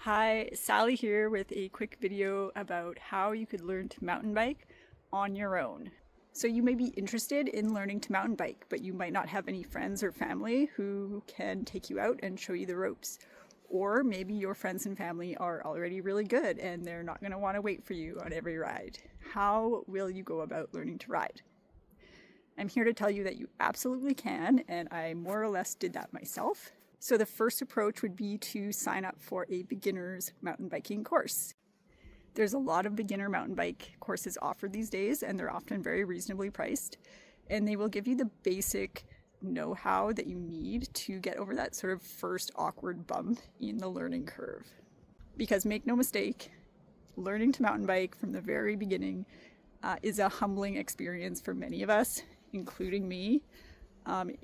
Hi, Sally here with a quick video about how you could learn to mountain bike on your own. So you may be interested in learning to mountain bike, but you might not have any friends or family who can take you out and show you the ropes. Or maybe your friends and family are already really good and they're not going to want to wait for you on every ride. How will you go about learning to ride? I'm here to tell you that you absolutely can, and I more or less did that myself. So the first approach would be to sign up for a beginner's mountain biking course. There's a lot of beginner mountain bike courses offered these days, and they're often very reasonably priced. And they will give you the basic know-how that you need to get over that sort of first awkward bump in the learning curve. Because make no mistake, learning to mountain bike from the very beginning is a humbling experience for many of us, including me.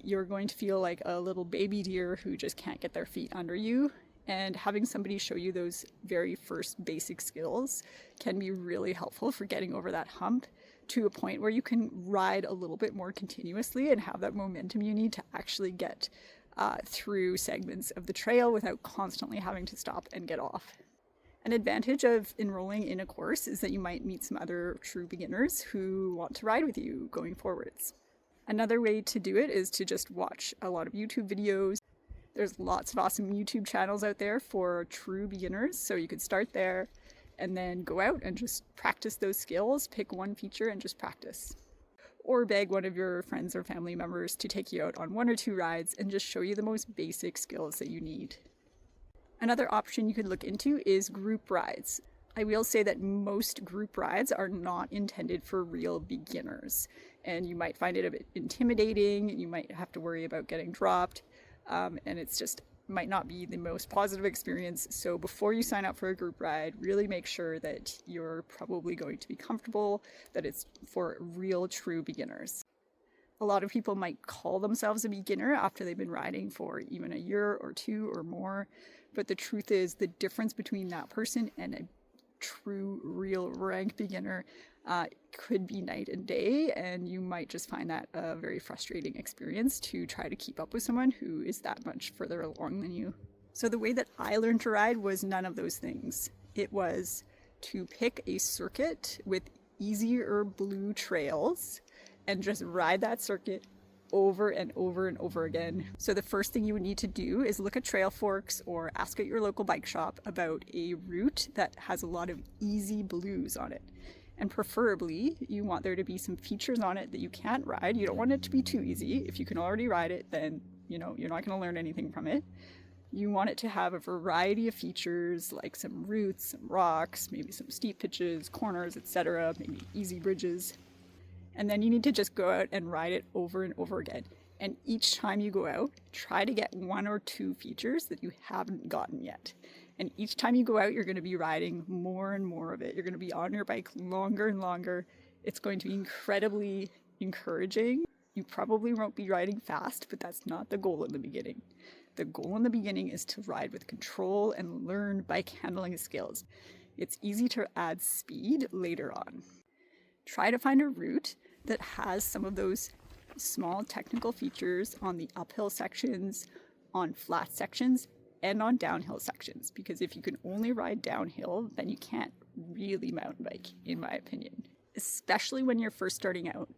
You're going to feel like a little baby deer who just can't get their feet under you. And having somebody show you those very first basic skills can be really helpful for getting over that hump to a point where you can ride a little bit more continuously and have that momentum you need to actually get through segments of the trail without constantly having to stop and get off. An advantage of enrolling in a course is that you might meet some other true beginners who want to ride with you going forwards. Another way to do it is to just watch a lot of YouTube videos. There's lots of awesome YouTube channels out there for true beginners, so you could start there and then go out and just practice those skills, pick one feature and just practice. Or beg one of your friends or family members to take you out on one or two rides and just show you the most basic skills that you need. Another option you could look into is group rides. I will say that most group rides are not intended for real beginners, and you might find it a bit intimidating. You might have to worry about getting dropped, and it's just might not be the most positive experience. So before you sign up for a group ride, really make sure that you're probably going to be comfortable, that it's for real true beginners. A lot of people might call themselves a beginner after they've been riding for even a year or two or more, but the truth is the difference between that person and a true, real rank beginner could be night and day, and you might just find that a very frustrating experience to try to keep up with someone who is that much further along than you. So the way that I learned to ride was none of those things. It was to pick a circuit with easier blue trails and just ride that circuit over and over and over again. So the first thing you would need to do is look at trail forks or ask at your local bike shop about a route that has a lot of easy blues on it. And preferably, you want there to be some features on it that you can't ride. You don't want it to be too easy. If you can already ride it, then you're not going to learn anything from it. You want it to have a variety of features like some roots, some rocks, maybe some steep pitches, corners, etc., maybe easy bridges. And then you need to just go out and ride it over and over again. And each time you go out, try to get one or two features that you haven't gotten yet. And each time you go out, you're going to be riding more and more of it. You're going to be on your bike longer and longer. It's going to be incredibly encouraging. You probably won't be riding fast, but that's not the goal in the beginning. The goal in the beginning is to ride with control and learn bike handling skills. It's easy to add speed later on. Try to find a route that has some of those small technical features on the uphill sections, on flat sections, and on downhill sections. Because if you can only ride downhill, then you can't really mountain bike, in my opinion. Especially when you're first starting out.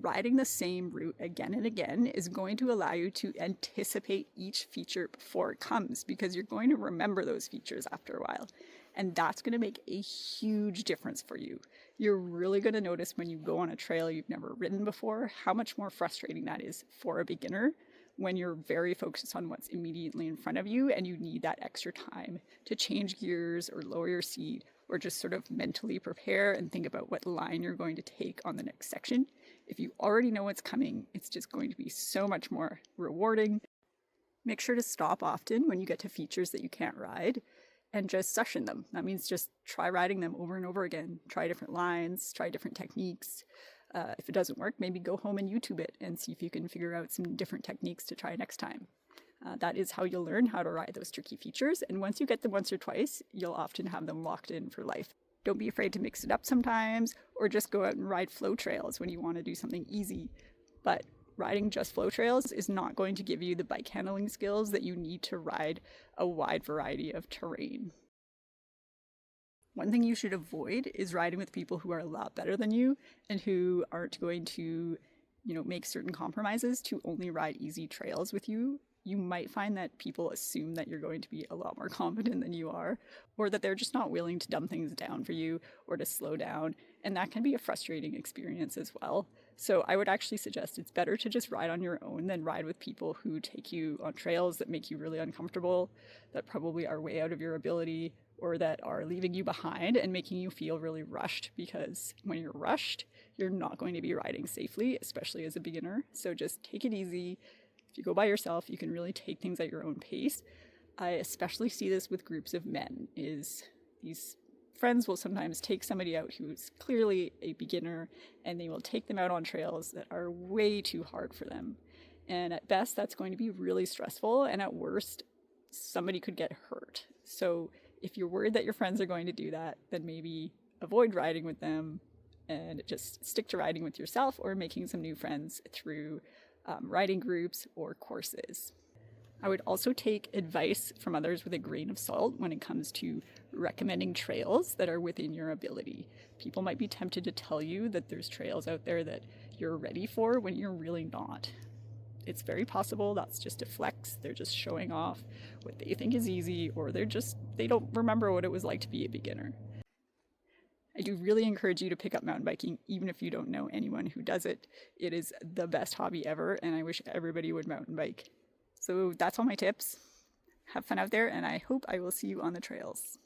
Riding the same route again and again is going to allow you to anticipate each feature before it comes, because you're going to remember those features after a while. And that's going to make a huge difference for you. You're really going to notice when you go on a trail you've never ridden before how much more frustrating that is for a beginner when you're very focused on what's immediately in front of you and you need that extra time to change gears or lower your seat or just sort of mentally prepare and think about what line you're going to take on the next section. If you already know what's coming, it's just going to be so much more rewarding. Make sure to stop often when you get to features that you can't ride and just session them. That means just try riding them over and over again. Try different lines, try different techniques. If it doesn't work, maybe go home and YouTube it and see if you can figure out some different techniques to try next time. That is how you'll learn how to ride those tricky features. And once you get them once or twice, you'll often have them locked in for life. Don't be afraid to mix it up sometimes, or just go out and ride flow trails when you want to do something easy. But riding just flow trails is not going to give you the bike handling skills that you need to ride a wide variety of terrain. One thing you should avoid is riding with people who are a lot better than you and who aren't going to, make certain compromises to only ride easy trails with you. You might find that people assume that you're going to be a lot more confident than you are, or that they're just not willing to dumb things down for you or to slow down. And that can be a frustrating experience as well. So I would actually suggest it's better to just ride on your own than ride with people who take you on trails that make you really uncomfortable, that probably are way out of your ability, or that are leaving you behind and making you feel really rushed, because when you're rushed, you're not going to be riding safely, especially as a beginner. So just take it easy. If you go by yourself, you can really take things at your own pace. I especially see this with groups of men, is these friends will sometimes take somebody out who's clearly a beginner, and they will take them out on trails that are way too hard for them. And at best, that's going to be really stressful, and at worst, somebody could get hurt. So if you're worried that your friends are going to do that, then maybe avoid riding with them and just stick to riding with yourself or making some new friends through riding groups or courses. I would also take advice from others with a grain of salt when it comes to recommending trails that are within your ability. People might be tempted to tell you that there's trails out there that you're ready for when you're really not. It's very possible that's just a flex. They're just showing off what they think is easy, or they don't remember what it was like to be a beginner. I do really encourage you to pick up mountain biking, even if you don't know anyone who does it. It is the best hobby ever, and I wish everybody would mountain bike. So that's all my tips. Have fun out there, and I hope I will see you on the trails.